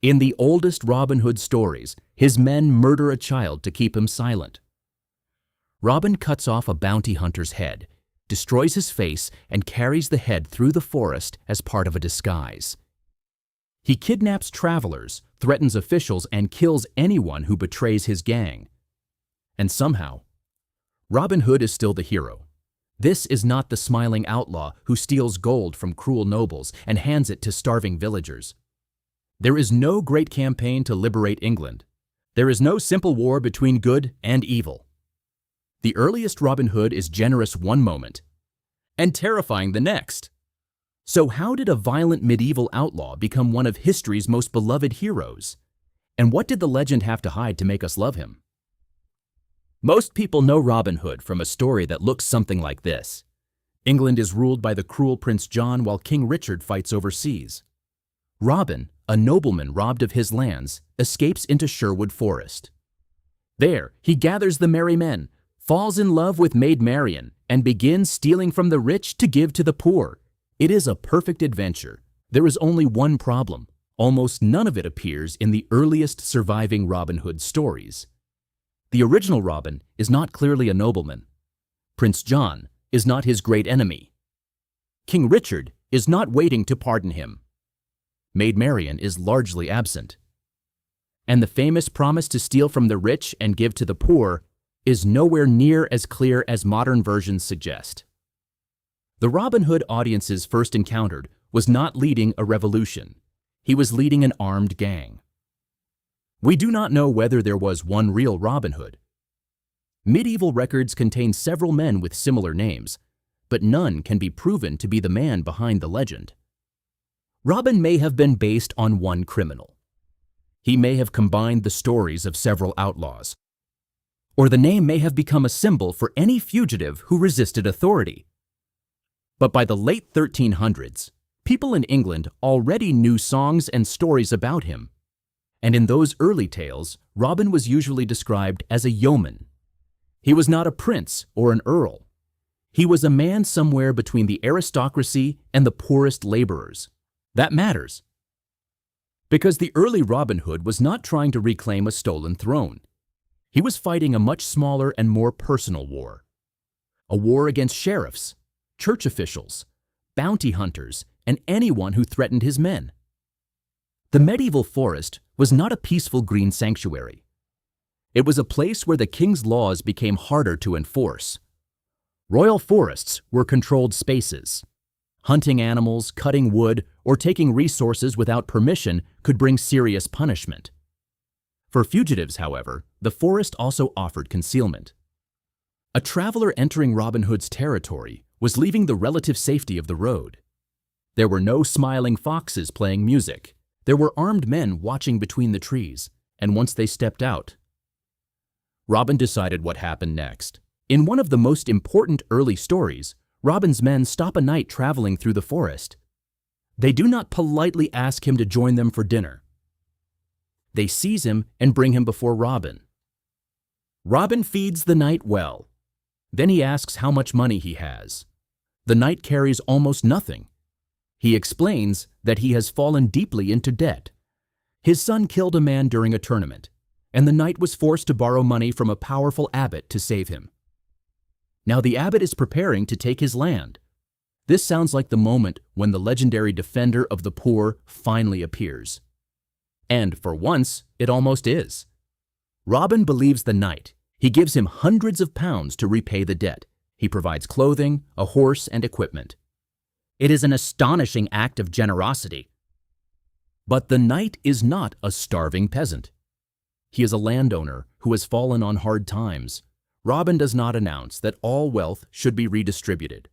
In the oldest Robin Hood stories, his men murder a child to keep him silent. Robin cuts off a bounty hunter's head, destroys his face, and carries the head through the forest as part of a disguise. He kidnaps travelers, threatens officials, and kills anyone who betrays his gang. And somehow, Robin Hood is still the hero. This is not the smiling outlaw who steals gold from cruel nobles and hands it to starving villagers. There is no great campaign to liberate England. There is no simple war between good and evil. The earliest Robin Hood is generous one moment and terrifying the next. So how did a violent medieval outlaw become one of history's most beloved heroes? And what did the legend have to hide to make us love him? Most people know Robin Hood from a story that looks something like this. England is ruled by the cruel Prince John while King Richard fights overseas. Robin, a nobleman robbed of his lands, escapes into Sherwood Forest. There, he gathers the merry men, falls in love with Maid Marian, and begins stealing from the rich to give to the poor. It is a perfect adventure. There is only one problem. Almost none of it appears in the earliest surviving Robin Hood stories. The original Robin is not clearly a nobleman. Prince John is not his great enemy. King Richard is not waiting to pardon him. Maid Marian is largely absent. And the famous promise to steal from the rich and give to the poor is nowhere near as clear as modern versions suggest. The Robin Hood audiences first encountered was not leading a revolution. He was leading an armed gang. We do not know whether there was one real Robin Hood. Medieval records contain several men with similar names, but none can be proven to be the man behind the legend. Robin may have been based on one criminal. He may have combined the stories of several outlaws. Or the name may have become a symbol for any fugitive who resisted authority. But by the late 1300s, people in England already knew songs and stories about him. And in those early tales, Robin was usually described as a yeoman. He was not a prince or an earl. He was a man somewhere between the aristocracy and the poorest laborers. That matters. Because the early Robin Hood was not trying to reclaim a stolen throne. He was fighting a much smaller and more personal war. A war against sheriffs, church officials, bounty hunters, and anyone who threatened his men. The medieval forest was not a peaceful green sanctuary. It was a place where the king's laws became harder to enforce. Royal forests were controlled spaces. Hunting animals, cutting wood, or taking resources without permission could bring serious punishment. For fugitives, however, the forest also offered concealment. A traveler entering Robin Hood's territory was leaving the relative safety of the road. There were no smiling foxes playing music. There were armed men watching between the trees, and once they stepped out, Robin decided what happened next. In one of the most important early stories, Robin's men stop a night traveling through the forest. They do not politely ask him to join them for dinner. They seize him and bring him before Robin. Robin feeds the knight well. Then he asks how much money he has. The knight carries almost nothing. He explains that he has fallen deeply into debt. His son killed a man during a tournament, and the knight was forced to borrow money from a powerful abbot to save him. Now the abbot is preparing to take his land. This sounds like the moment when the legendary defender of the poor finally appears. And for once, it almost is. Robin believes the knight. He gives him hundreds of pounds to repay the debt. He provides clothing, a horse, and equipment. It is an astonishing act of generosity. But the knight is not a starving peasant. He is a landowner who has fallen on hard times. Robin does not announce that all wealth should be redistributed.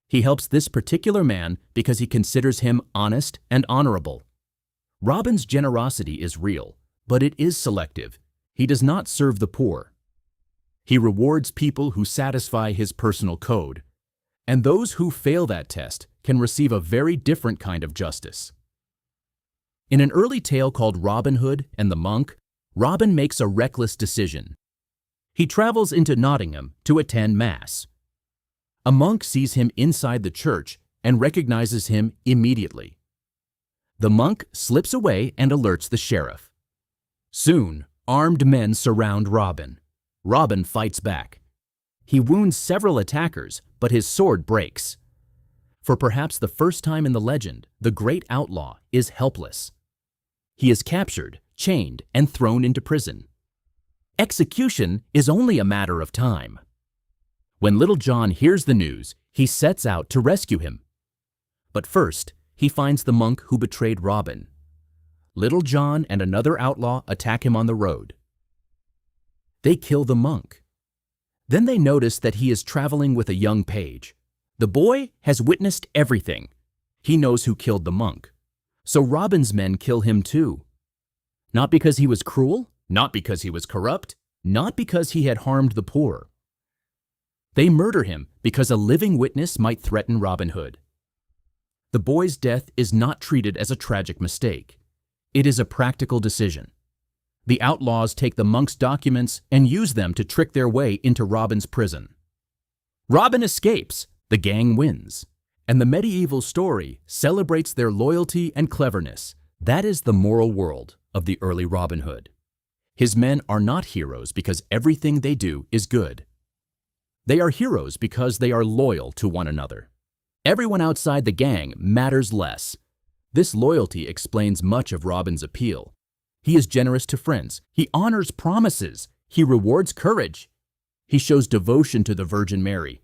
He helps this particular man because he considers him honest and honorable. Robin's generosity is real, but it is selective. He does not serve the poor. He rewards people who satisfy his personal code, and those who fail that test can receive a very different kind of justice. In an early tale called Robin Hood and the Monk, Robin makes a reckless decision. He travels into Nottingham to attend Mass. A monk sees him inside the church and recognizes him immediately. The monk slips away and alerts the sheriff. Soon, armed men surround Robin. Robin fights back. He wounds several attackers, but his sword breaks. For perhaps the first time in the legend, the great outlaw is helpless. He is captured, chained, and thrown into prison. Execution is only a matter of time. When Little John hears the news, he sets out to rescue him. But first, he finds the monk who betrayed Robin. Little John and another outlaw attack him on the road. They kill the monk. Then they notice that he is traveling with a young page. The boy has witnessed everything. He knows who killed the monk. So Robin's men kill him too. Not because he was cruel, not because he was corrupt, not because he had harmed the poor. They murder him because a living witness might threaten Robin Hood. The boy's death is not treated as a tragic mistake. It is a practical decision. The outlaws take the monk's documents and use them to trick their way into Robin's prison. Robin escapes, the gang wins, and the medieval story celebrates their loyalty and cleverness. That is the moral world of the early Robin Hood. His men are not heroes because everything they do is good. They are heroes because they are loyal to one another. Everyone outside the gang matters less. This loyalty explains much of Robin's appeal. He is generous to friends. He honors promises. He rewards courage. He shows devotion to the Virgin Mary.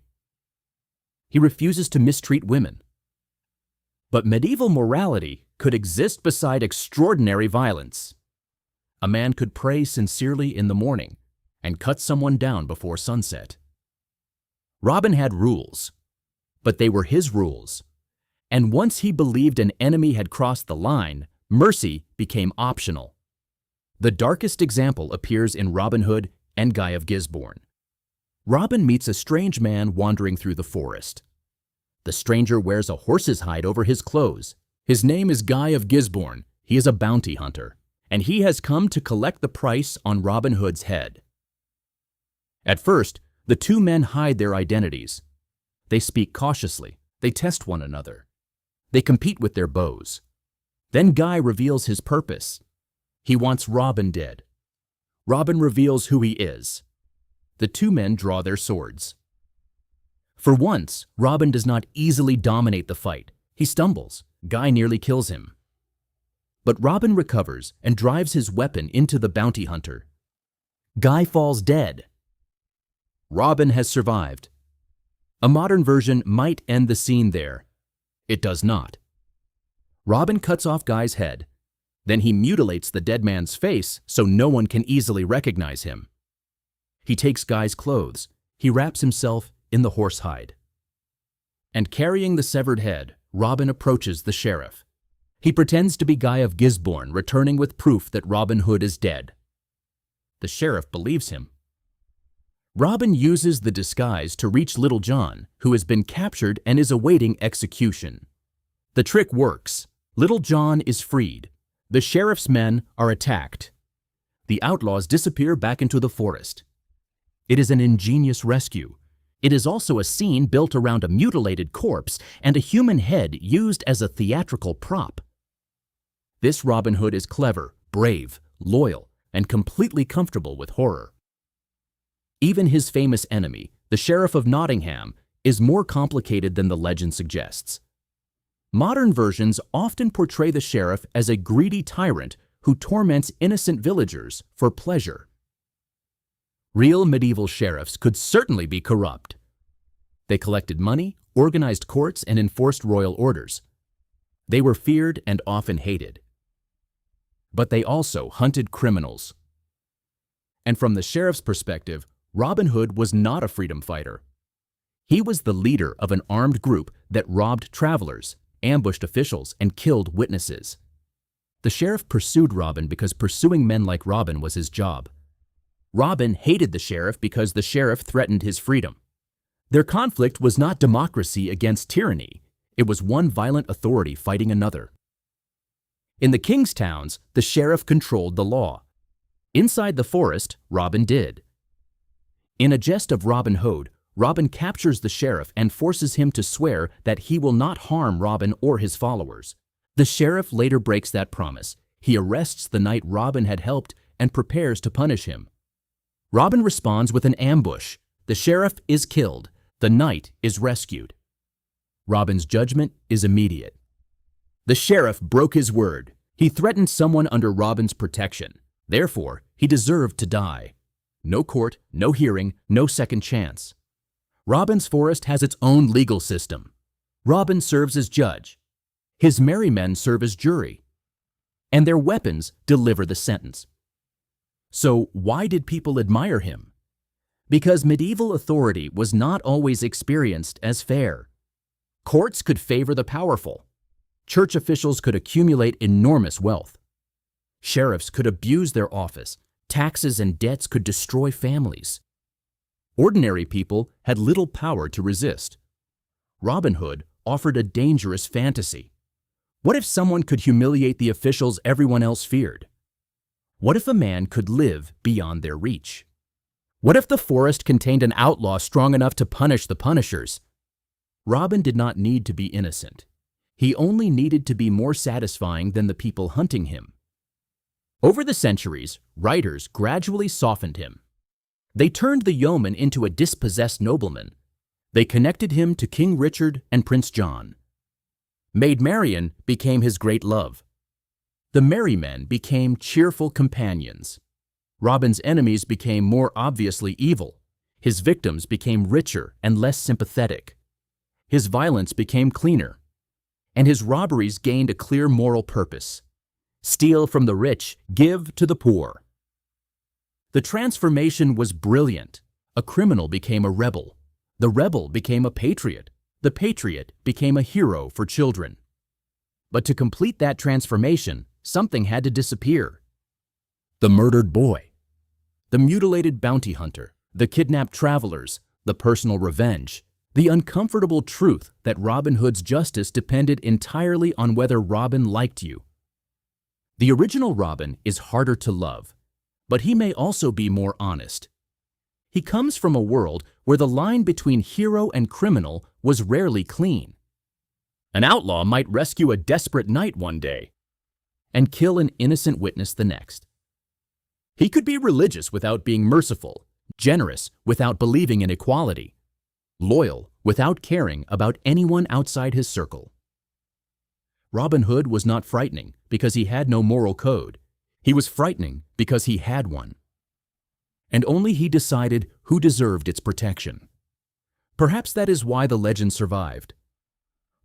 He refuses to mistreat women. But medieval morality could exist beside extraordinary violence. A man could pray sincerely in the morning and cut someone down before sunset. Robin had rules, but they were his rules. And once he believed an enemy had crossed the line, mercy became optional. The darkest example appears in Robin Hood and Guy of Gisborne. Robin meets a strange man wandering through the forest. The stranger wears a horse's hide over his clothes. His name is Guy of Gisborne. He is a bounty hunter, and he has come to collect the price on Robin Hood's head. At first, the two men hide their identities. They speak cautiously. They test one another. They compete with their bows. Then Guy reveals his purpose. He wants Robin dead. Robin reveals who he is. The two men draw their swords. For once, Robin does not easily dominate the fight. He stumbles. Guy nearly kills him. But Robin recovers and drives his weapon into the bounty hunter. Guy falls dead. Robin has survived. A modern version might end the scene there. It does not. Robin cuts off Guy's head. Then he mutilates the dead man's face so no one can easily recognize him. He takes Guy's clothes. He wraps himself in the horsehide. And carrying the severed head, Robin approaches the sheriff. He pretends to be Guy of Gisborne, returning with proof that Robin Hood is dead. The sheriff believes him. Robin uses the disguise to reach Little John, who has been captured and is awaiting execution. The trick works. Little John is freed. The sheriff's men are attacked. The outlaws disappear back into the forest. It is an ingenious rescue. It is also a scene built around a mutilated corpse and a human head used as a theatrical prop. This Robin Hood is clever, brave, loyal, and completely comfortable with horror. Even his famous enemy, the Sheriff of Nottingham, is more complicated than the legend suggests. Modern versions often portray the sheriff as a greedy tyrant who torments innocent villagers for pleasure. Real medieval sheriffs could certainly be corrupt. They collected money, organized courts, and enforced royal orders. They were feared and often hated. But they also hunted criminals. And from the sheriff's perspective, Robin Hood was not a freedom fighter. He was the leader of an armed group that robbed travelers, ambushed officials, and killed witnesses. The sheriff pursued Robin because pursuing men like Robin was his job. Robin hated the sheriff because the sheriff threatened his freedom. Their conflict was not democracy against tyranny. It was one violent authority fighting another. In the king's towns, the sheriff controlled the law. Inside the forest, Robin did. In A Jest of Robin Hood, Robin captures the sheriff and forces him to swear that he will not harm Robin or his followers. The sheriff later breaks that promise. He arrests the knight Robin had helped and prepares to punish him. Robin responds with an ambush. The sheriff is killed. The knight is rescued. Robin's judgment is immediate. The sheriff broke his word. He threatened someone under Robin's protection. Therefore, he deserved to die. No court, no hearing, no second chance. Robin's forest has its own legal system. Robin serves as judge. His merry men serve as jury. And their weapons deliver the sentence. So why did people admire him? Because medieval authority was not always experienced as fair. Courts could favor the powerful. Church officials could accumulate enormous wealth. Sheriffs could abuse their office. Taxes and debts could destroy families. Ordinary people had little power to resist. Robin Hood offered a dangerous fantasy. What if someone could humiliate the officials everyone else feared? What if a man could live beyond their reach? What if the forest contained an outlaw strong enough to punish the punishers? Robin did not need to be innocent. He only needed to be more satisfying than the people hunting him. Over the centuries, writers gradually softened him. They turned the yeoman into a dispossessed nobleman. They connected him to King Richard and Prince John. Maid Marian became his great love. The merry men became cheerful companions. Robin's enemies became more obviously evil. His victims became richer and less sympathetic. His violence became cleaner. And his robberies gained a clear moral purpose. Steal from the rich, give to the poor. The transformation was brilliant. A criminal became a rebel. The rebel became a patriot. The patriot became a hero for children. But to complete that transformation, something had to disappear. The murdered boy, the mutilated bounty hunter, the kidnapped travelers, the personal revenge, the uncomfortable truth that Robin Hood's justice depended entirely on whether Robin liked you. The original Robin is harder to love, but he may also be more honest. He comes from a world where the line between hero and criminal was rarely clean. An outlaw might rescue a desperate knight one day and kill an innocent witness the next. He could be religious without being merciful, generous without believing in equality, loyal without caring about anyone outside his circle. Robin Hood was not frightening because he had no moral code. He was frightening because he had one. And only he decided who deserved its protection. Perhaps that is why the legend survived.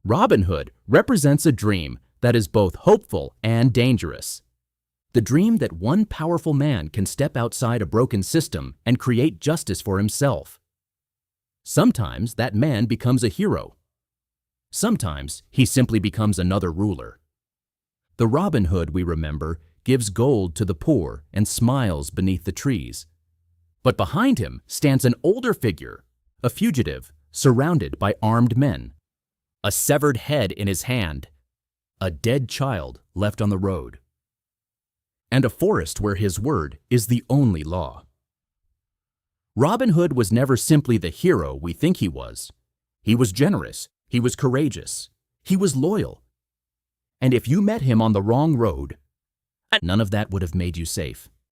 Robin Hood represents a dream that is both hopeful and dangerous. The dream that one powerful man can step outside a broken system and create justice for himself. Sometimes that man becomes a hero. Sometimes he simply becomes another ruler. The Robin Hood we remember gives gold to the poor and smiles beneath the trees. But behind him stands an older figure, a fugitive surrounded by armed men, a severed head in his hand, a dead child left on the road, and a forest where his word is the only law. Robin Hood was never simply the hero we think he was. He was generous, he was courageous, he was loyal. And if you met him on the wrong road, none of that would have made you safe.